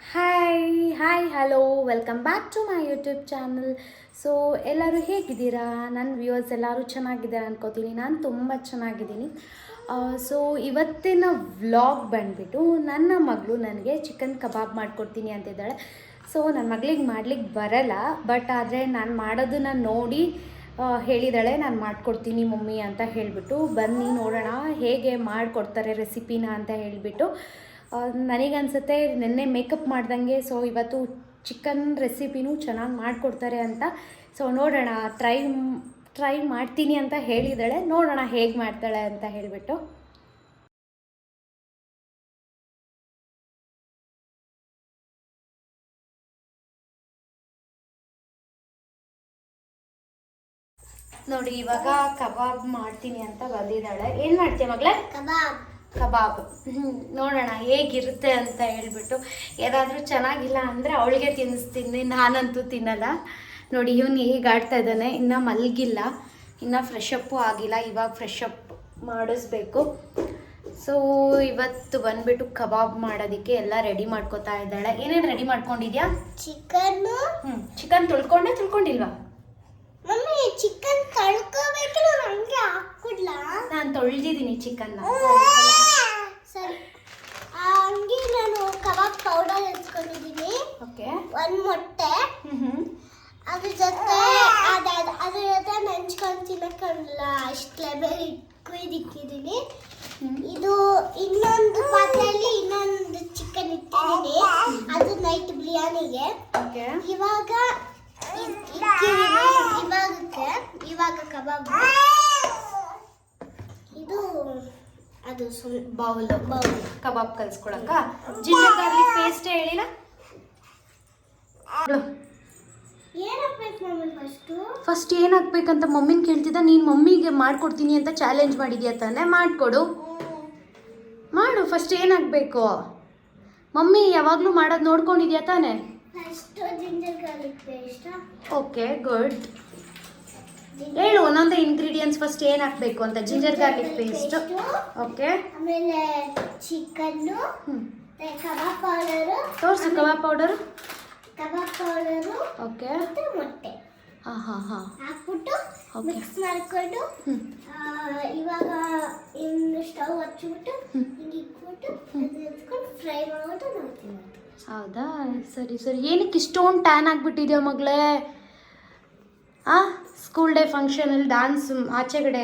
Hi hello welcome back to my YouTube channel. So ಎಲ್ಲರೂ ಹೇಗಿದ್ದೀರಾ? ನನ್ನ ವ್ಯೂವರ್ಸ್ ಎಲ್ಲರೂ ಚೆನ್ನಾಗಿದ್ದಾರೆ ಅನ್ಕೋತೀನಿ. ನಾನು ತುಂಬ ಚೆನ್ನಾಗಿದ್ದೀನಿ. ಸೊ ಇವತ್ತಿನ ವ್ಲಾಗ್ ಬಂದುಬಿಟ್ಟು ನನ್ನ ಮಗಳು ನನಗೆ ಚಿಕನ್ ಕಬಾಬ್ ಮಾಡಿಕೊಡ್ತೀನಿ ಅಂತಿದ್ದಾಳೆ. ಸೊ ನನ್ನ ಮಗಳಿಗೆ ಮಾಡ್ಲಿಕ್ಕೆ ಬರಲ್ಲ, ಬಟ್ ಆದರೆ ನಾನು ಮಾಡೋದನ್ನು ನೋಡಿ ಹೇಳಿದಾಳೆ ನಾನು ಮಾಡಿಕೊಡ್ತೀನಿ ಮಮ್ಮಿ ಅಂತ ಹೇಳಿಬಿಟ್ಟು. ಬನ್ನಿ ನೋಡೋಣ ಹೇಗೆ ಮಾಡಿಕೊಡ್ತಾರೆ ರೆಸಿಪಿನ ಅಂತ ಹೇಳಿಬಿಟ್ಟು. ನನಗನ್ಸುತ್ತೆ ನೆನ್ನೆ ಮೇಕಪ್ ಮಾಡ್ದಂಗೆ ಸೊ ಇವತ್ತು ಚಿಕನ್ ರೆಸಿಪಿನೂ ಚೆನ್ನಾಗಿ ಮಾಡಿಕೊಡ್ತಾರೆ ಅಂತ. ಸೊ ನೋಡೋಣ, ಟ್ರೈ ಮಾಡ್ತೀನಿ ಅಂತ ಹೇಳಿದಾಳೆ. ನೋಡೋಣ ಹೇಗೆ ಮಾಡ್ತಾಳೆ ಅಂತ ಹೇಳಿಬಿಟ್ಟು. ನೋಡಿ ಇವಾಗ ಕಬಾಬ್ ಮಾಡ್ತೀನಿ ಅಂತ ಬಂದಿದ್ದಾಳೆ. ಏನು ಮಾಡ್ತೀಯ ಮಗಳೇ? ಕಬಾಬ್. ನೋಡೋಣ ಹೇಗಿರುತ್ತೆ ಅಂತ ಹೇಳ್ಬಿಟ್ಟು. ಏನಾದರೂ ಚೆನ್ನಾಗಿಲ್ಲ ಅಂದರೆ ಅವಳಿಗೆ ತಿನ್ನಿಸ್ತೀನಿ, ನಾನಂತೂ ತಿನ್ನಲ್ಲ. ನೋಡಿ ಇವನು ಹೇಗೆ ಆಡ್ತಾ ಇದ್ದಾನೆ, ಇನ್ನೂ ಮಲಗಿಲ್ಲ, ಇನ್ನೂ ಫ್ರೆಶ್ ಅಪ್ಪು ಆಗಿಲ್ಲ. ಇವಾಗ ಫ್ರೆಶ್ ಅಪ್ ಮಾಡಿಸ್ಬೇಕು. ಸೊ ಇವತ್ತು ಬಂದುಬಿಟ್ಟು ಕಬಾಬ್ ಮಾಡೋದಕ್ಕೆ ಎಲ್ಲ ರೆಡಿ ಮಾಡ್ಕೋತಾ ಇದ್ದಾಳೆ. ಏನೇನು ರೆಡಿ ಮಾಡ್ಕೊಂಡಿದ್ಯಾ? ಚಿಕನ್ ತೊಳ್ಕೊಂಡಿಲ್ವಾ? ಮಮ್ಮಿ ಚಿಕನ್ ತೊಳ್ಕೋಬೇಕಲ್ಲ, ನನಗೆ ಹಾಕ್ಕೊಡ್ಲಾ? ನಾನು ತೊಳೆದಿದ್ದೀನಿ ಚಿಕನ್ನ. ಸರಿ, ಹಂಗೆ ನಾನು ಕಬಾಬ್ ಪೌಡರ್ ಎತ್ಕೊಂಡಿದ್ದೀನಿ. ಓಕೆ. ಒಂದು ಮೊಟ್ಟೆ, ಅದ್ರ ಜೊತೆ ನೆಂಚ್ಕೊಂಡು ತಿನ್ನಕ್ಕಲ್ಲ ಅಷ್ಟು ಲೆಬಲ್ ಇಕ್ಕಿದ್ದೀನಿ. ಇದು ಇನ್ನೊಂದು ಪಾತ್ರೆಯಲ್ಲಿ ಇನ್ನೊಂದು ಚಿಕನ್ ಇಟ್ಟಿದ್ದೀನಿ, ಅದು ನೈಟ್ ಬಿರಿಯಾನಿಗೆ. ಇವಾಗ ಇವಾಗ ಕಬಾಬ್. ಇದು ಅದು ಬೌಲ್ ಕಬಾಬ್ ಕಲಿಸ್ಕೊಳಕ್ಕ. ಜಿಂಜರ್ ಗಾರ್ಲಿಕ್ ಪೇಸ್ಟ್ ಹೇಳಿಲ್ಲ? ಫಸ್ಟ್ ಏನು ಹಾಕ್ಬೇಕಂತ ಮಮ್ಮಿನ ಕೇಳ್ತಿದ್ದ. ನೀನು ಮಮ್ಮಿಗೆ ಮಾಡ್ಕೊಡ್ತೀನಿ ಅಂತ ಚಾಲೆಂಜ್ ಮಾಡಿದ್ಯಾ ತಾನೆ? ಮಾಡಿಕೊಡು, ಮಾಡು. ಫಸ್ಟ್ ಏನು ಹಾಕಬೇಕು? ಮಮ್ಮಿ ಯಾವಾಗಲೂ ಮಾಡೋದು ನೋಡ್ಕೊಂಡಿದ್ಯಾ ತಾನೆ? Ginger garlic paste. Okay, good. ಹೇಳು ಒಂದೊಂದು ಇಂಗ್ರೀಡಿಯೆಂಟ್ಸ್ ಫಸ್ಟ್ ಏನು ಹಾಕಬೇಕು ಅಂತ. Ginger garlic paste, okay. ಆಮೇಲೆ ಚಿಕನ್ನು, ಕಬಾಬ್ ಪೌಡರು. ತೋರಿಸು ಕಬಾಬ್ ಪೌಡರು. ಕಬಾಬ್ ಪೌಡರು, ಓಕೆ. ಮತ್ತು ಮೊಟ್ಟೆ ಹಾಕ್ಬಿಟ್ಟು ಮಿಕ್ಸ್ ಮಾಡಿಕೊಂಡು ಇವಾಗ ಇನ್ನು ಸ್ಟವ್ ಹಚ್ಚಿಬಿಟ್ಟು ಹಿಂಗೆ ಇಟ್ಬಿಟ್ಟು ಎತ್ಕೊಂಡು ಫ್ರೈ ಮಾಡ್ಬಿಟ್ಟು ನೋಡ್ತೀನಿ. ಹೌದಾ? ಸರಿ. ಏನಕ್ಕೆ ಇಷ್ಟೊಂದು ಟ್ಯಾನ್ ಆಗಿಬಿಟ್ಟಿದ್ಯಾ ಮಗಳೇ? ಸ್ಕೂಲ್ ಡೇ ಫಂಕ್ಷನಲ್ಲಿ ಡ್ಯಾನ್ಸ್ ಆಚೆಗಡೆ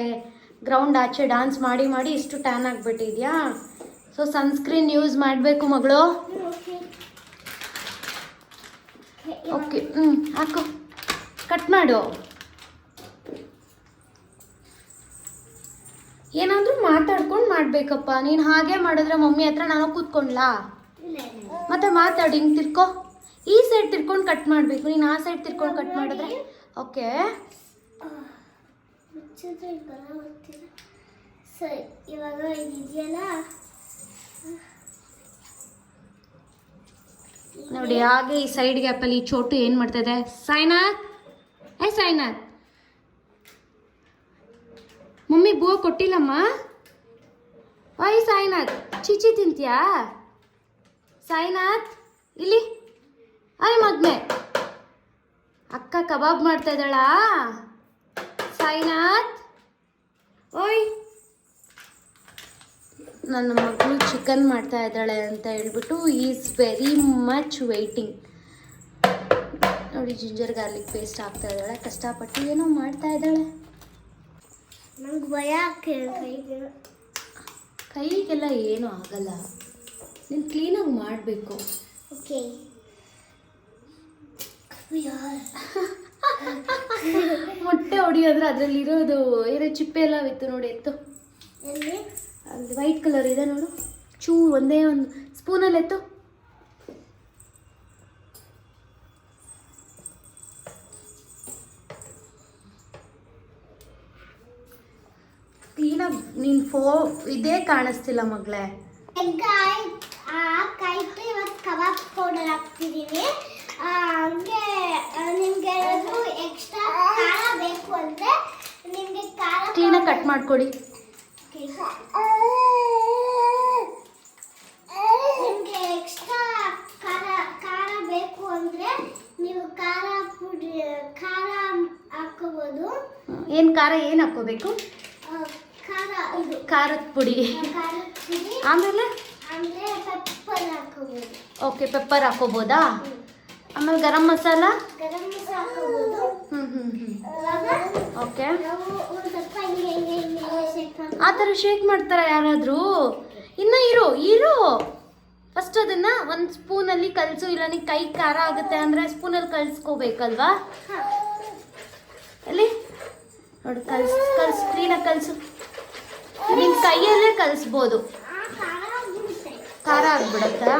ಗ್ರೌಂಡ್ ಆಚೆ ಡ್ಯಾನ್ಸ್ ಮಾಡಿ ಇಷ್ಟು ಟ್ಯಾನ್ ಆಗಿಬಿಟ್ಟಿದ್ಯಾ? ಸೊ ಸನ್ಸ್ಕ್ರೀನ್ ಯೂಸ್ ಮಾಡಬೇಕು ಮಗಳು. ಓಕೆ, ಹಾಕು, ಕಟ್ ಮಾಡು. ಏನಾದರೂ ಮಾತಾಡ್ಕೊಂಡು ಮಾಡಬೇಕಪ್ಪ. ನೀನು ಹಾಗೆ ಮಾಡಿದ್ರೆ ಮಮ್ಮಿ ಹತ್ರ ನಾನು ಕೂತ್ಕೊಂಡ್ಲಾ? ಮತ್ತೆ ಮಾತಾಡಿ, ಹಿಂಗೆ ತಿರ್ಕೊ. ಈ ಸೈಡ್ ತಿರ್ಕೊಂಡು ಕಟ್ ಮಾಡಬೇಕು, ನೀನು ಆ ಸೈಡ್ ತಿರ್ಕೊಂಡು ಕಟ್ ಮಾಡಿದ್ರೆ. ಓಕೆ. ಸರಿ, ಇವಾಗ ಇದೆಯಲ್ಲ ನೋಡಿ, ಹಾಗೆ ಈ ಸೈಡ್ ಗ್ಯಾಪಲ್ಲಿ ಈ ಚೋಟು ಏನು ಮಾಡ್ತಾ ಇದೆ? ಸಾಯಿನಾಥ್, ಸಾಯಿನಾಥ್, ಮಮ್ಮಿ ಬೋ ಕೊಟ್ಟಿಲ್ಲಮ್ಮ. ಸಾಯಿನಾಥ್, ಚಿಚಿ ತಿಂತೀಯಾ? ಸಾಯಿನಾಥ್ ಇಲ್ಲಿ. ಮಗ್ನೆ, ಅಕ್ಕ ಕಬಾಬ್ ಮಾಡ್ತಾ ಇದ್ದಾಳಾ? ಸಾಯಿನಾಥ್, ನನ್ನ ಮಗಳು ಚಿಕನ್ ಮಾಡ್ತಾ ಇದ್ದಾಳೆ ಅಂತ ಹೇಳ್ಬಿಟ್ಟು ಈಸ್ ವೆರಿ ಮಚ್ ವೆಯ್ಟಿಂಗ್. ನೋಡಿ, ಜಿಂಜರ್ ಗಾರ್ಲಿಕ್ ಪೇಸ್ಟ್ ಹಾಕ್ತಾ ಇದ್ದಾಳೆ, ಕಷ್ಟಪಟ್ಟು ಏನೋ ಮಾಡ್ತಾ ಇದ್ದಾಳೆ. ನಂಗೆ ಭಯ ಕೈಗೆಲ್ಲ ಏನೂ ಆಗಲ್ಲ, ನೀನು ಕ್ಲೀನಾಗಿ ಮಾಡಬೇಕು. ಓಕೆ. ಮೊಟ್ಟೆ ಹೊಡಿಯೋದ್ರೆ ಅದರಲ್ಲಿರೋದು ಏನೋ ಚಿಪ್ಪೆ ಎಲ್ಲ ಇತ್ತು ನೋಡಿ, ಎತ್ತು. ಅಲ್ಲಿ ವೈಟ್ ಕಲರ್ ಇದೆ ನೋಡು, ಚೂರು ಒಂದೇ ಒಂದು ಸ್ಪೂನಲ್ಲಿ ಎತ್ತು. ಕ್ಲೀನಾಗಿ ನೀನು ಇದೇ ಕಾಣಿಸ್ತಿಲ್ಲ ಮಗಳೇ. ಇವತ್ತು ಕಬಾಬ್ ಪೌಡರ್ ಹಾಕ್ತಿದ್ದೀನಿ. ಹಂಗೆ ನಿಮ್ಗೆ ಏನಾದರೂ ಎಕ್ಸ್ಟ್ರಾ ಖಾರ ಬೇಕು ಅಂದರೆ ನಿಮಗೆ ಖಾರ ಕ್ಲೀನಾಗಿ ಕಟ್ ಮಾಡ್ಕೊಡಿ. ನಿಮಗೆ ಎಕ್ಸ್ಟ್ರಾ ಖಾರ ಏನು ಖಾರ ಏನು ಹಾಕ್ಕೋಬೇಕು? ಖಾರ ಇದು ಖಾರದ ಪುಡಿ. ಖಾರದ ಪುಡಿ ಆಮೇಲೆ ಪೆಪ್ಪರ್ ಹಾಕೋಬಹುದು. ಓಕೆ, ಪೆಪ್ಪರ್ ಹಾಕೋಬೋದಾ? ಆಮೇಲೆ ಗರಂ ಮಸಾಲ ಹಾಕೋಬಹುದು. ಓಕೆ, ನಾವು ಒಂದು ಸ್ವಲ್ಪ ಹಿಂಗೆ ಆ ಥರ ಶೇಕ್ ಮಾಡ್ತಾರೆ ಯಾರಾದರೂ? ಇನ್ನು ಇರು ಫಸ್ಟ್ ಅದನ್ನು ಒಂದು ಸ್ಪೂನಲ್ಲಿ ಕಲಸು, ಇಲ್ಲ ನೀ ಕೈ ಖಾರ ಆಗುತ್ತೆ ಅಂದರೆ ಸ್ಪೂನಲ್ಲಿ ಕಲಿಸ್ಕೋಬೇಕಲ್ವಾ? ಅಲ್ಲಿ ನೋಡಿ, ಕಲ್ಸು ಕ್ಲೀನಾಗಿ ಕಲಸು. ನಿನ್ನ ಕೈಯಲ್ಲೇ ಕಲಿಸ್ಬೋದು. ಖಾರ ಆಗ್ಬಿಡುತ್ತಾ?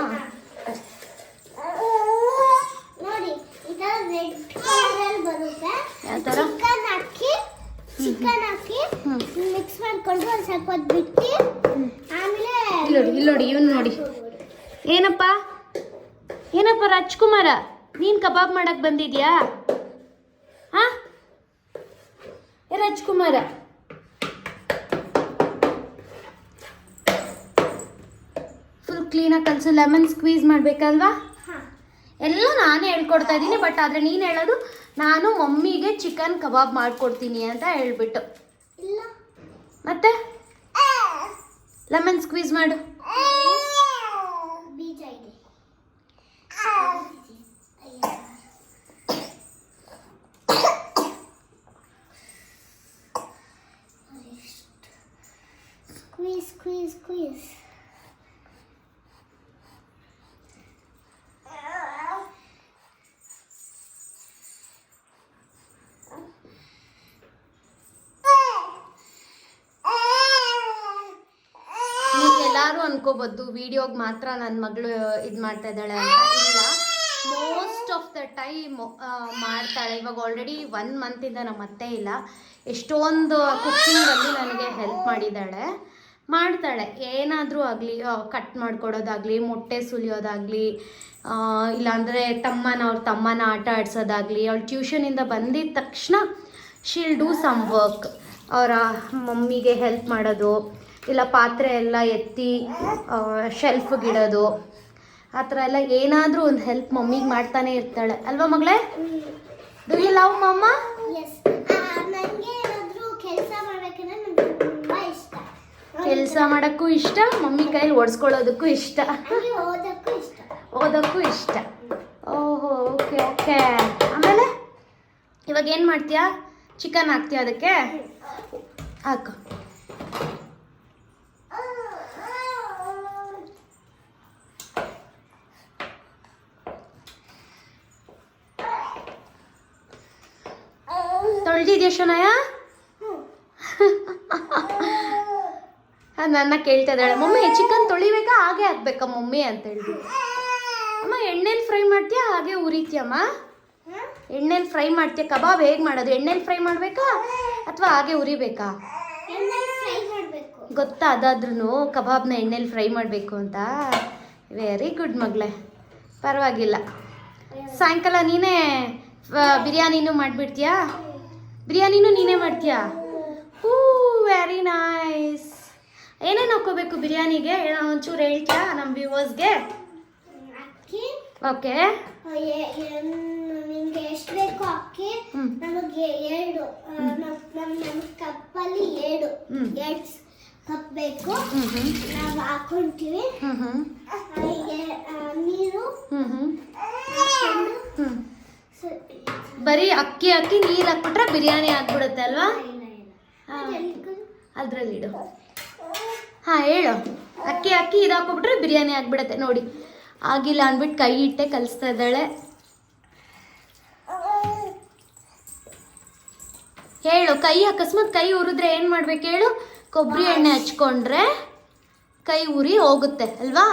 ನೋಡಿ, ಈ ಥರ ರೆಡ್ ಕಲರ್ ಬರುತ್ತೆ. ಯಾವ ಥರ? ಚಿಕನ್ ಹಾಕಿ ಮಿಕ್ಸ್ ಮಾಡ್ಕೊಂಡು ಒಂದು ಸ್ವಲ್ಪ ಹೊತ್ತು ಬಿಟ್ಟು ಆಮೇಲೆ ಇಲ್ಲಿ ನೋಡಿ ಇವನು ನೋಡಿ. ಏನಪ್ಪ ರಾಜ್ಕುಮಾರ, ನೀನು ಕಬಾಬ್ ಮಾಡಕ್ ಬಂದಿದ್ಯಾ? ಹಾ ರಾಜ್ಕುಮಾರ, ಫುಲ್ ಕ್ಲೀನಾಗಿ ಕಲಸು. Lemon squeeze ಮಾಡಬೇಕಲ್ವಾ? ಎಲ್ಲ ನಾನೇ ಹೇಳ್ಕೊಡ್ತಾ ಇದ್ದೀನಿ, ಬಟ್ ಆದರೆ ನೀನು ಹೇಳೋದು ನಾನು ಮಮ್ಮಿಗೆ ಚಿಕನ್ ಕಬಾಬ್ ಮಾಡಿಕೊಡ್ತೀನಿ ಅಂತ ಹೇಳ್ಬಿಟ್ಟು. ಇಲ್ಲ, ಮತ್ತೆ ಲೆಮನ್ ಸ್ಕ್ವೀಸ್ ಮಾಡು. ಬೀಜ ಇದೆ. ಸ್ಕ್ವೀಸ್. ಎಲ್ಲರೂ ಅನ್ಕೋಬೋದು ವಿಡಿಯೋಗೆ ಮಾತ್ರ ನನ್ನ ಮಗಳು ಇದು ಮಾಡ್ತಾ ಇದ್ದಾಳೆ ಅಂತ. ಇಲ್ಲ, ಮೋಸ್ಟ್ ಆಫ್ ದ ಟೈಮ್ ಮಾಡ್ತಾಳೆ. ಇವಾಗ ಆಲ್ರೆಡಿ 1 ಮಂತಿಂದ ನಮ್ಮ ಅತ್ತೆ ಇಲ್ಲ, ಎಷ್ಟೊಂದು ಕುಕ್ಕಿಂಗಲ್ಲಿ ನನಗೆ ಹೆಲ್ಪ್ ಮಾಡಿದ್ದಾಳೆ. ಮಾಡ್ತಾಳೆ, ಏನಾದರೂ ಆಗಲಿ, ಕಟ್ ಮಾಡ್ಕೊಡೋದಾಗಲಿ, ಮೊಟ್ಟೆ ಸುಲಿಯೋದಾಗಲಿ, ಇಲ್ಲಾಂದರೆ ಅವ್ರ ತಮ್ಮನ ಆಟ ಆಡ್ಸೋದಾಗಲಿ. ಅವಳು ಟ್ಯೂಷನಿಂದ ಬಂದಿದ್ದ ತಕ್ಷಣ ಶೀಲ್ ಡೂ ಸಮ್ ವರ್ಕ್. ಅವರ ಮಮ್ಮಿಗೆ ಹೆಲ್ಪ್ ಮಾಡೋದು, ಇಲ್ಲ ಪಾತ್ರೆ ಎಲ್ಲ ಎತ್ತಿ ಶೆಲ್ಫ್ಗಿಡೋದು, ಆ ಥರ ಎಲ್ಲ ಏನಾದರೂ ಒಂದು ಹೆಲ್ಪ್ ಮಮ್ಮಿಗೆ ಮಾಡ್ತಾನೆ ಇರ್ತಾಳೆ ಅಲ್ವಾ ಮಗಳೇ? ಡು ಯು ಲವ್ ಮಮ್ಮ? ಕೆಲಸ ಮಾಡೋಕ್ಕೂ ಇಷ್ಟ, ಮಮ್ಮಿ ಕೈಲಿ ಓಡಿಸ್ಕೊಳ್ಳೋದಕ್ಕೂ ಇಷ್ಟ, ಓದೋಕ್ಕೂ ಇಷ್ಟ. ಓಹೋ, ಓಕೆ. ಆಮೇಲೆ ಇವಾಗ ಏನು ಮಾಡ್ತೀಯಾ? ಚಿಕನ್ ಹಾಕ್ತೀಯ ಅದಕ್ಕೆ? ಹಾಕು. ತೊಳ್ದಿದ್ಯಾ ಶನಯ? ನನ್ನ ಕೇಳ್ತಾ ಇದ್ದಾಳೆ, ಮಮ್ಮಿ ಚಿಕನ್ ತೊಳಿಬೇಕಾ ಹಾಗೆ ಹಾಕ್ಬೇಕಾ ಮಮ್ಮಿ ಅಂತ ಹೇಳಿದ್ವಿ. ಅಮ್ಮ ಎಣ್ಣೆಲಿ ಫ್ರೈ ಮಾಡ್ತೀಯಾ ಹಾಗೆ ಉರಿತೀಯಮ್ಮ? ಎಣ್ಣೆಲಿ ಫ್ರೈ ಮಾಡ್ತೀಯ? ಕಬಾಬ್ ಹೇಗೆ ಮಾಡೋದು? ಎಣ್ಣೆಲಿ ಫ್ರೈ ಮಾಡಬೇಕಾ ಅಥವಾ ಹಾಗೆ ಉರಿಬೇಕಾ? ಗೊತ್ತಾ ಅದಾದ್ರೂ ಕಬಾಬ್ನ ಎಣ್ಣೆಲಿ ಫ್ರೈ ಮಾಡಬೇಕು ಅಂತ? ವೆರಿ ಗುಡ್ ಮಗಳೇ, ಪರವಾಗಿಲ್ಲ. ಸಾಯಂಕಾಲ ನೀನೇ ಬಿರಿಯಾನಿನೂ ಮಾಡಿಬಿಡ್ತೀಯಾ? ಬಿರಿಯಾನಿನೂ ನೀನೇ ಮಾಡ್ತೀಯಾ? Very nice. ಏನೇನು ಹಾಕ್ಕೋಬೇಕು ಬಿರಿಯಾನಿಗೆ ಒಂಚೂರು ಹೇಳ್ತೀಯಾ ನಮ್ಮ ವ್ಯೂವರ್ಸ್ಗೆ? ಓಕೆ, ನಿಮಗೆ ಎಷ್ಟು ಬೇಕು ಅಕ್ಕಿ? ನಮಗೆ 2 ನಮ್ಮ ಕಪ್ಪಲ್ಲಿ 2 ಕಪ್ ಬೇಕು. ನಾವು ಹಾಕೊಂತೀವಿ. ನೀರು ಬರೀ ಅಕ್ಕಿ ಹಾಕಿ ನೀರು ಹಾಕ್ಬಿಟ್ರೆ ಬಿರಿಯಾನಿ ಆಗ್ಬಿಡುತ್ತೆ ಅಲ್ವಾ? ಅದ್ರಲ್ಲಿ ಇಡು. ಹಾಂ ಹೇಳು. ಅಕ್ಕಿ ಹಾಕಿ ಇದು ಹಾಕ್ಬಿಟ್ರೆ ಬಿರಿಯಾನಿ ಆಗ್ಬಿಡುತ್ತೆ. ನೋಡಿ, ಆಗಿಲ್ಲ ಅಂದ್ಬಿಟ್ಟು ಕೈ ಇಟ್ಟೆ ಕಲಿಸ್ತಾ ಇದ್ದಾಳೆ. ಹೇಳು. ಕೈ ಅಕಸ್ಮಾತ್ ಕೈ ಉರಿದ್ರೆ ಏನು ಮಾಡ್ಬೇಕು ಹೇಳು? ಕೊಬ್ಬರಿ ಎಣ್ಣೆ ಹಚ್ಕೊಂಡ್ರೆ ಕೈ ಉರಿ ಹೋಗುತ್ತೆ ಅಲ್ವಾ?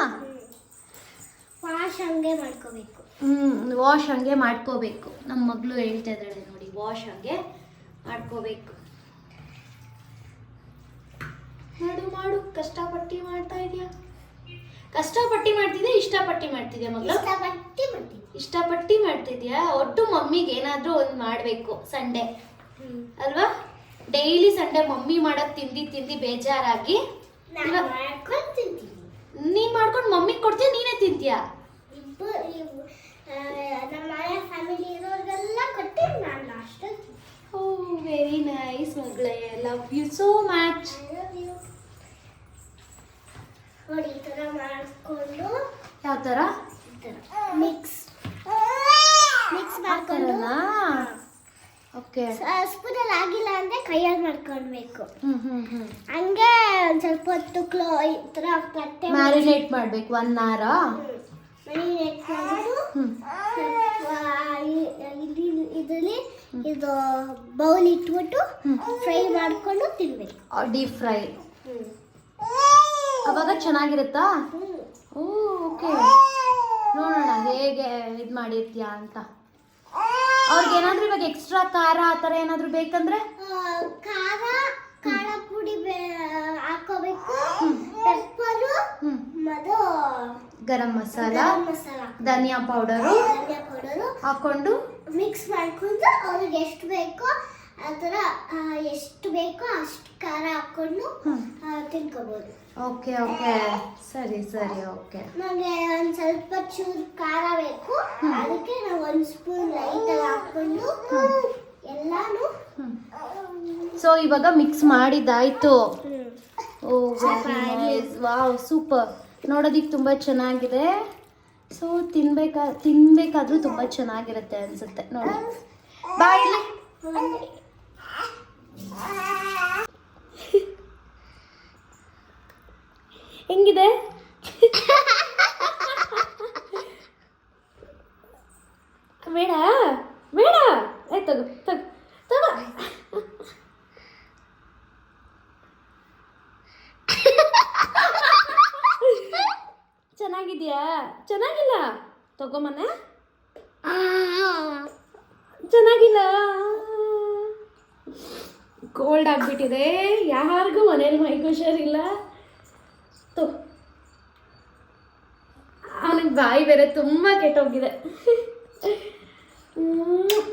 ವಾಶ್ ಹಂಗೆ ಮಾಡ್ಕೋಬೇಕು. ವಾಶ್ ಹಂಗೆ ಮಾಡ್ಕೋಬೇಕು. ನಮ್ಮ ಮಗಳು ಹೇಳ್ತಾ ಇದ್ದಾಳೆ ನೋಡಿ, ವಾಶ್ ಹಂಗೆ ಮಾಡ್ಕೋಬೇಕು. ಮಾಡು. ಕಷ್ಟಪಟ್ಟು ಮಾಡ್ತಾ ಇದೆಯಾ? ಕಷ್ಟಪಟ್ಟು ಮಾಡ್ತಿದ್ಯಾ ಇಷ್ಟಪಟ್ಟು ಮಾಡ್ತಿದ್ಯಾ ಮಗಳು? ಇಷ್ಟಪಟ್ಟು ಮಾಡ್ತಿದ್ಯಾ? ಒಟ್ಟು ಮಮ್ಮಿಗೆ ಏನಾದರೂ ಒಂದು ಮಾಡಬೇಕು ಸಂಡೇ ಅಲ್ವಾ? ಡೈಲಿ ಸಂಡೇ ಮಮ್ಮಿ ಮಾಡೋದು ತಿಂದು ಬೇಜಾರಾಗಿ ನೀನು ಮಾಡ್ಕೊಂಡು ಮಮ್ಮಿಗೆ ಕೊಡ್ತೀಯ, ನೀನೇ ತಿಂತೀಯಾ? ನಮ್ಮ ಮನೆ ಫ್ಯಾಮಿಲಿ ಇರೋರಿಗೆಲ್ಲ ಕೊಟ್ಟು ನಾನು ಲಾಸ್ಟ್. ಓ ವೆರಿ ನೈಸ್ ಮಗಳೇ, ಲವ್ ಯು ಸೋ ಮಚ್. ನೋಡಿ ಈ ಥರ ಮಾಡಿಕೊಂಡು ಯಾವ ಥರ ಮಿಕ್ಸ್ ಮಾಡ್ಕೊಂಡು ಓಕೆ. ಸ್ಪೂನಲ್ಲಿ ಆಗಿಲ್ಲ ಅಂದರೆ ಕೈಯಲ್ಲಿ ಮಾಡ್ಕೊಳ್ಬೇಕು. ಹ್ಞೂ ಹಂಗೆ ಒಂದು ಸ್ವಲ್ಪ ಹೊತ್ತು ಈ ಥರ ತಟ್ಟೆ ಮ್ಯಾರಿನೇಟ್ ಮಾಡಬೇಕು 1 hour. ಮ್ಯಾರಿನೇಟ್ ಮಾಡಿಬಿಟ್ಟು ಇದರಲ್ಲಿ ಇದು ಬೌಲ್ ಇಟ್ಬಿಟ್ಟು ಫ್ರೈ ಮಾಡಿಕೊಂಡು ತಿನ್ಬೇಕು. ಡೀಪ್ ಫ್ರೈ ಅವಾಗ ಚೆನ್ನಾಗಿರುತ್ತಾ? ಓ ಓಕೆ, ನೋಡೋಣ ಹೇಗೆ ಇದು ಮಾಡಿರ್ತೀಯಾ ಅಂತ. ಅವ್ರಿಗೆ ಏನಾದರೂ ಇವಾಗ ಎಕ್ಸ್ಟ್ರಾ ಖಾರ ಆ ಥರ ಏನಾದರೂ ಬೇಕಂದ್ರೆ ಖಾರ ಪುಡಿ ಹಾಕೋಬೇಕು, ಪೆಪ್ಪರು ಮತ್ತು ಗರಂ ಮಸಾಲ, ಧನಿಯಾ ಪೌಡರು ಹಾಕೊಂಡು ಮಿಕ್ಸ್ ಮಾಡ್ಕೊಂಡು ಅವ್ರಿಗೆ ಎಷ್ಟು ಬೇಕೋ ಆ ಥರ ಎಷ್ಟು ಬೇಕೋ ಅಷ್ಟು ಖಾರ ಹಾಕೊಂಡು ತಿನ್ಕೋಬೋದು. ಓಕೆ ಓಕೆ, ಸರಿ ಸರಿ, ಓಕೆ. ನನಗೆ ಒಂದು ಸ್ವಲ್ಪ ಚೂರು ಖಾರ ಬೇಕು, ಅದಕ್ಕೆ ನಾವು 1 ಸ್ಪೂನ್ ಲೈಟಾಗಿ ಹಾಕೊಂಡು ಎಲ್ಲಾನು. ಸೊ ಇವಾಗ ಮಿಕ್ಸ್ ಮಾಡಿದ್ದಾಯ್ತು. ಓ ವೆರಿ ನೈಸ್, ವಾವ್ ಸೂಪರ್. ನೋಡೋದಿಕ್ಕೆ ತುಂಬ ಚೆನ್ನಾಗಿದೆ. ಸೊ ತಿನ್ಬೇಕಾದ್ರೂ ತುಂಬ ಚೆನ್ನಾಗಿರುತ್ತೆ ಅನಿಸುತ್ತೆ. ನೋಡಿ ಬಾಯ್. ಹೆಂಗಿದೆ? ಬೇಡ ಬೇಡ, ಆಯ್ತು ತಗೋ. ಚೆನ್ನಾಗಿದ್ಯಾ? ಚೆನ್ನಾಗಿಲ್ಲ ತಗೊಂಬನೆ. ಚೆನ್ನಾಗಿಲ್ಲ, ಕೋಲ್ಡ್ ಆಗಿಬಿಟ್ಟಿದೆ. ಯಾರಿಗೂ ಮನೇಲಿ ಮೈಗೆ ಹುಷಾರಿಲ್ಲ. ಅವನಿಗೆ ಬಾಯಿ ಬೇರೆ ತುಂಬ ಕೆಟ್ಟೋಗಿದೆ.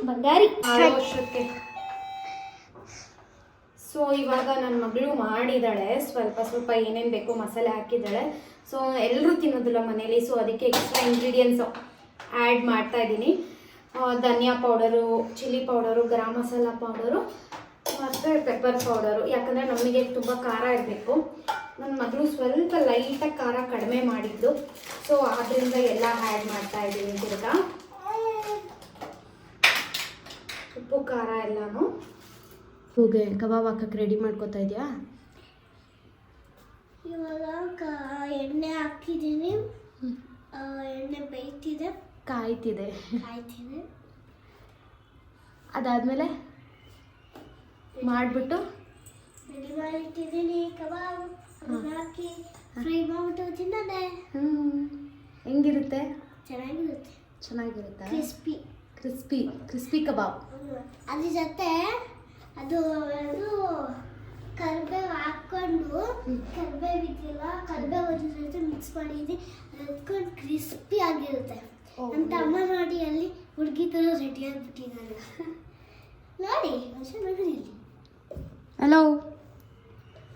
ಬಂಗಾರಿ ವರ್ಷಕ್ಕೆ. ಸೊ ಇವಾಗ ನನ್ನ ಮಗಳು ಮಾಡಿದ್ದಾಳೆ, ಸ್ವಲ್ಪ ಏನೇನು ಬೇಕೋ ಮಸಾಲೆ ಹಾಕಿದ್ದಾಳೆ. ಸೊ ಎಲ್ಲರೂ ತಿನ್ನೋದಿಲ್ಲ ಮನೇಲಿ, ಸೊ ಅದಕ್ಕೆ ಎಕ್ಸ್ಟ್ರಾ ಇಂಗ್ರೀಡಿಯೆಂಟ್ಸು ಆ್ಯಡ್ ಮಾಡ್ತಾ ಇದ್ದೀನಿ. ಧನಿಯಾ powder, chilli powder, garam masala powder ಮತ್ತು ಪೆಪ್ಪರ್ ಪೌಡರು. ಯಾಕಂದರೆ ನಮಗೆ ತುಂಬ ಖಾರ ಇರಬೇಕು. ನನ್ನ ಮಗಳು ಸ್ವಲ್ಪ ಲೈಟಾಗಿ ಖಾರ ಕಡಿಮೆ ಮಾಡಿದ್ದು, ಸೊ ಆದ್ದರಿಂದ ಎಲ್ಲ ಆ್ಯಡ್ ಮಾಡ್ತಾ ಇದ್ದೀನಿ. ತಿರ್ಗಾ ಉಪ್ಪು ಖಾರ ಎಲ್ಲನೂ. ಹೋಗಿ ಕಬಾಬ್ ಹಾಕಕ್ಕೆ ರೆಡಿ ಮಾಡ್ಕೊತಾ ಇದೆಯಾ? ಇವಾಗ ಎಣ್ಣೆ ಹಾಕಿದ್ದೀನಿ, ಎಣ್ಣೆ ಬೇಯ್ತಿದೆ, ಕಾಯ್ತಿದೆ. ಅದಾದಮೇಲೆ ಮಾಡಿಬಿಟ್ಟು ರೆಡಿ ಮಾಡಿಟ್ಟಿದ್ದೀನಿ ಕಬಾಬ್. ಹಾಕಿ ಫ್ರೈ ಮಾಡಿಬಿಟ್ಟು ತಿನ್ನೋದೆ. ಹೆಂಗಿರುತ್ತೆ? ಚೆನ್ನಾಗಿರುತ್ತಾ? ಕ್ರಿಸ್ಪಿ ಕಬಾಬ್. ಅದ್ರ ಜೊತೆ ಅದು ಕರಿಬೇವು ಹಾಕ್ಕೊಂಡು, ಕರಿಬೇವು ಇದೆಯಲ್ಲ, ಕರಿಬೇವು ಜೊತೆ ಮಿಕ್ಸ್ ಮಾಡಿದ್ದೀನಿ, ಅದಕ್ಕೊಂಡು ಕ್ರಿಸ್ಪಿ ಆಗಿರುತ್ತೆ. ನಮ್ಮ ತಮ್ಮ ನೋಡಿ ಅಲ್ಲಿ ಹುಡುಗಿ ಥರ ರೆಡಿ ಆಗಿಬಿಟ್ಟಿದ್ದಾಳೆ. ನೋಡಿ ನೋಡಿ.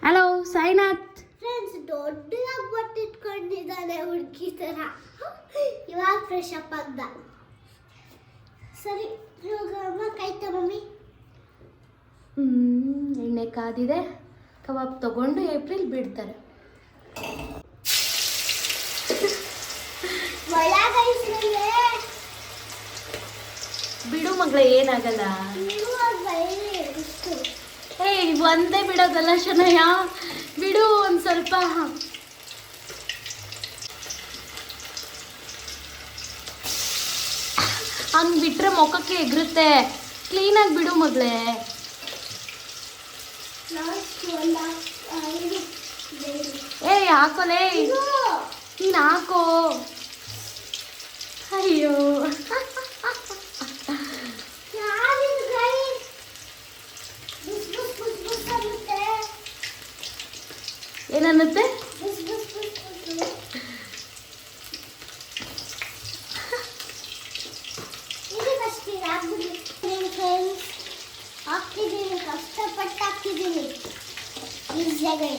ಹಲೋ ಸಾಯಿನಾಥ್. ಫ್ರೆಂಡ್ಸ್, ದೊಡ್ಡದಾಗಿ ಬಟ್ಟಿಟ್ಕೊಂಡಿದ್ದಾನೆ ಹುಡುಗಿ ಥರ. ಇವಾಗ ಫ್ರೆಶ್ ಅಪ್ ಆಗ್ದ. ಸರಿ, ಇವಾಗ ಅಮ್ಮ ಕಾಯ್ತಾ ಮಮ್ಮಿ. ಎಣ್ಣೆ ಕಾದಿದೆ, ಕಬಾಬ್ ತಗೊಂಡು ಏಪ್ರಿಲ್ ಬಿಡ್ತಾರೆ. ಬಿಡು ಮಗಳೇ, ಏನಾಗಲ್ಲ. ಒಂದೇ ಬಿಡೋದಲ್ಲ ಶನಯ, ಬಿಡು ಒಂದು ಸ್ವಲ್ಪ. ಹಂಗೆ ಬಿಟ್ರೆ ಮುಖಕ್ಕೆ ಎಗರುತ್ತೆ. ಕ್ಲೀನಾಗಿ ಬಿಡು ಮಗಳೇ. ಹಾಕೋಲೇ, ನೀನು ಹಾಕೋ. ಅಯ್ಯೋ ಏನನ್ನುತ್ತೆ? ಹಾಕಿದ್ದೀನಿ, ಕಷ್ಟಪಟ್ಟು ಹಾಕಿದ್ದೀನಿ. ಈಸಿಯಾಗಿ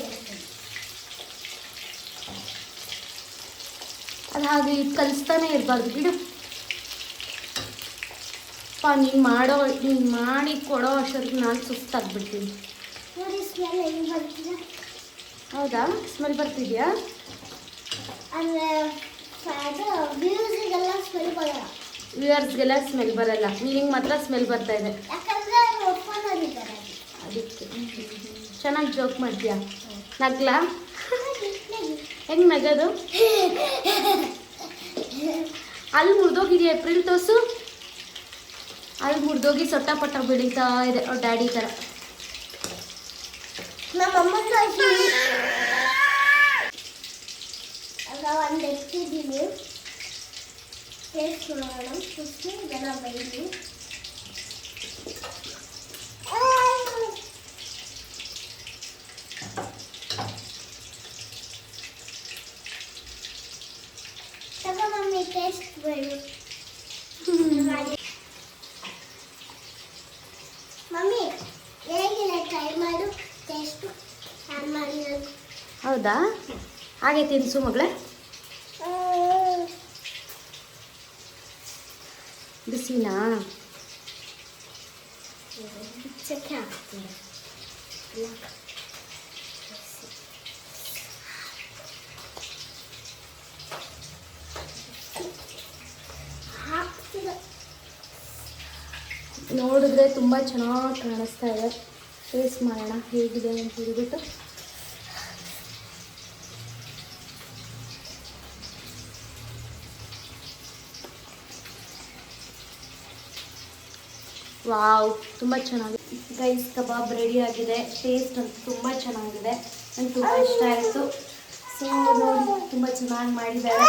ಅದು ಹಾಗೆ ಕಲಿಸ್ತಾನೆ ಇರಬಾರ್ದು, ಬಿಡು. ನೀನು ಮಾಡಿ ಕೊಡೋ ಅಷ್ಟೊತ್ತಿಗೆ ನಾನು ಸುಸ್ತಾಗ್ಬಿಡ್ತೀನಿ. ನೋಡಿ ಸ್ಮೆಲ್ ಹೆಂಗೆ ಬರ್ತಿದೆ. ಹೌದಾ, ಸ್ಮೆಲ್ ಬರ್ತಿದ್ಯಾ? ಅಂದರೆ ಅದು ವ್ಯೂಸಿಗೆಲ್ಲ ಸ್ಮೆಲ್ ಬರಲ್ಲ. ವ್ಯೂಯರ್ಸ್ಗೆಲ್ಲ ಸ್ಮೆಲ್ ಬರಲ್ಲ, ನಿನಗೆ ಮಾತ್ರ ಸ್ಮೆಲ್ ಬರ್ತಾ ಇದೆ. ಯಾಕಂದರೆ ಅವ್ರು ಒಪ್ಪಂದಿದ್ದಾರೆ ಅದಕ್ಕೆ. ಚೆನ್ನಾಗಿ ಜೋಕ್ ಮಾಡ್ತೀಯಾ? ನಗ್ಲಾ? ಹೆಂಗೆ ನಗೋದು? ಅಲ್ಲಿ ಮುರಿದೋಗಿದೆಯಾ ಏಪ್ರಿಲ್ ತೋಸು? ಅಲ್ಲಿ ಮುರಿದೋಗಿ ಸೊಟ್ಟ ಪಟ್ಟ ಬೆಳೀತಾ ಇದೆ ಅವ್ರ ಡ್ಯಾಡಿ ಥರ. ನಮ್ಮ ಅಮ್ಮನ ಅಲ್ಲ ಒಂದು ಎತ್ತಿದ್ದೀನಿ. ಟೇಸ್ಟ್ ನೋಡೋಣ. ಫಸ್ಟು ಇದೆಲ್ಲ ಬೈಲಿ. ತಗೋ ಮಮ್ಮಿ, ಟೇಸ್ಟ್ ಬೇಡು. ಮಮ್ಮಿ ಹೇಗಿಲ್ಲ, ಟ್ರೈ ಮಾಡು. ಟೇಸ್ಟು ಆನ್ ಮಾಡಿರೋದು. ಹೌದಾ? ಹಾಗೆ ತಿನ್ಸು ಮಗಳೇ. ಬಿಸಿನಾ? ಚಕ್ಕೆ ಹಾಕ್ತೀನಿ. ನೋಡಿದ್ರೆ ತುಂಬ ಚೆನ್ನಾಗಿ ಕಾಣಿಸ್ತಾ ಇದೆ. ಟೇಸ್ಟ್ ಮಾಡೋಣ ಹೇಗಿದೆ ಅಂತ ಹೇಳ್ಬಿಟ್ಟು. ವಾವ್, ತುಂಬ ಚೆನ್ನಾಗಿದೆ ಗೈಸ್. ಕಬಾಬ್ ರೆಡಿ ಆಗಿದೆ. ಟೇಸ್ಟ್ ಅಂತೂ ತುಂಬ ಚೆನ್ನಾಗಿದೆ, ನಂಗೆ ತುಂಬ ಇಷ್ಟ ಆಯಿತು. ಸೊ ನೋಡಿ, ತುಂಬ ಚೆನ್ನಾಗಿ ಮಾಡಿದ್ದಾರೆ.